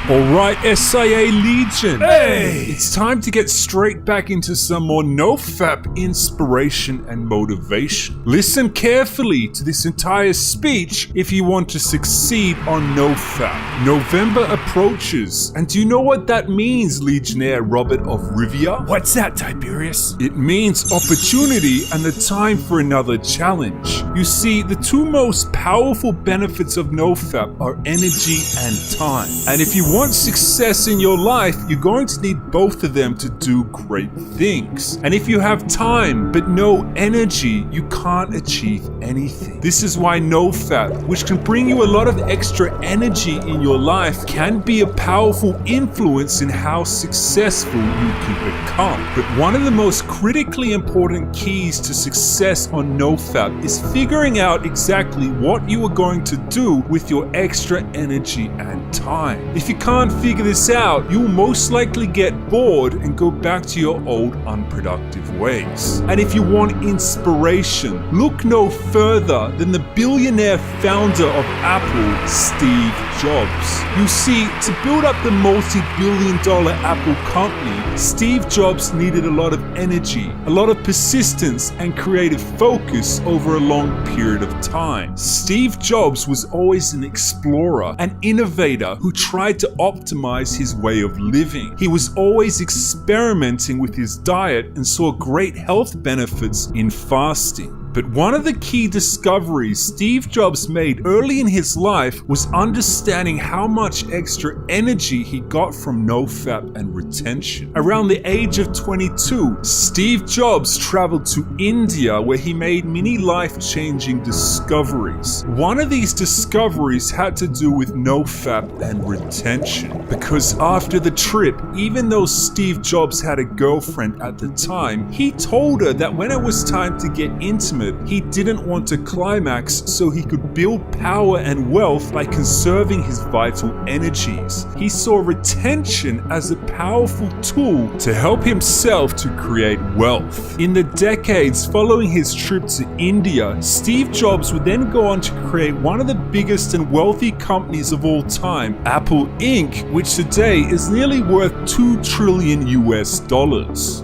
Alright, SIA Legion. Hey! It's time to get straight back into some more Nofap inspiration and motivation. Listen carefully to this entire speech if you want to succeed on Nofap. November approaches, and do you know what that means, Legionnaire Robert of Rivia? What's that, Tiberius? It means opportunity and the time for another challenge. You see, the two most powerful benefits of Nofap are energy and time. And if you want success in your life, you're going to need both of them to do great things. And if you have time but no energy, you can't achieve anything. This is why Nofap, which can bring you a lot of extra energy in your life, can be a powerful influence in how successful you can become. But one of the most critically important keys to success on Nofap is figuring out exactly what you are going to do with your extra energy and time. If you can't figure this out, you will most likely get bored and go back to your old unproductive ways. And if you want inspiration, look no further than the billionaire founder of Apple, Steve Jobs. You see, to build up the multi-billion-dollar Apple company, Steve Jobs needed a lot of energy, a lot of persistence and creative focus over a long period of time. Steve Jobs was always an explorer, an innovator who tried to optimize his way of living. He was always experimenting with his diet and saw great health benefits in fasting. But one of the key discoveries Steve Jobs made early in his life was understanding how much extra energy he got from Nofap and retention. Around the age of 22, Steve Jobs traveled to India where he made many life-changing discoveries. One of these discoveries had to do with Nofap and retention. Because after the trip, even though Steve Jobs had a girlfriend at the time, he told her that when it was time to get intimate, he didn't want to climax so he could build power and wealth by conserving his vital energies. He saw retention as a powerful tool to help himself to create wealth. In the decades following his trip to India, Steve Jobs would then go on to create one of the biggest and wealthy companies of all time, Apple Inc., which today is nearly worth $2 trillion US.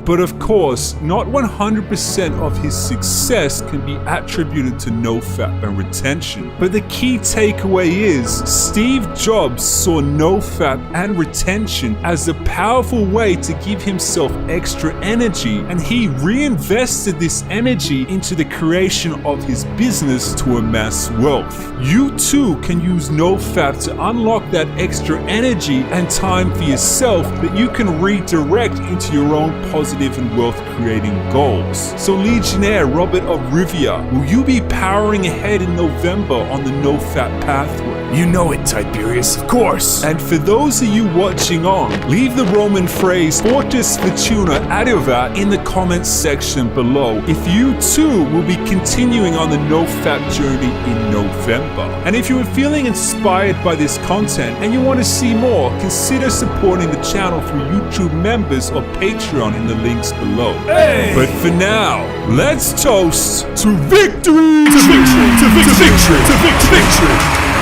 But of course, not 100% of his success can be attributed to Nofap and retention. But the key takeaway is Steve Jobs saw Nofap and retention as a powerful way to give himself extra energy, and he reinvested this energy into the creation of his business to amass wealth. You too can use Nofap to unlock that extra energy and time for yourself that you can redirect into your own positive and wealth creating goals. So Legionnaire Robert of Rivia, will you be powering ahead in November on the Nofap pathway? You know it, Tiberius, of course. And for those of you watching on, leave the Roman phrase Fortis Fortuna Adiuvat in the comments section below if you too will be continuing on the Nofap journey in November. And if you are feeling inspired by this content and you want to see more, consider supporting the channel through YouTube members or Patreon in the links below. Hey! But for now, let's toast to victory! To victory! To victory! To victory! To victory!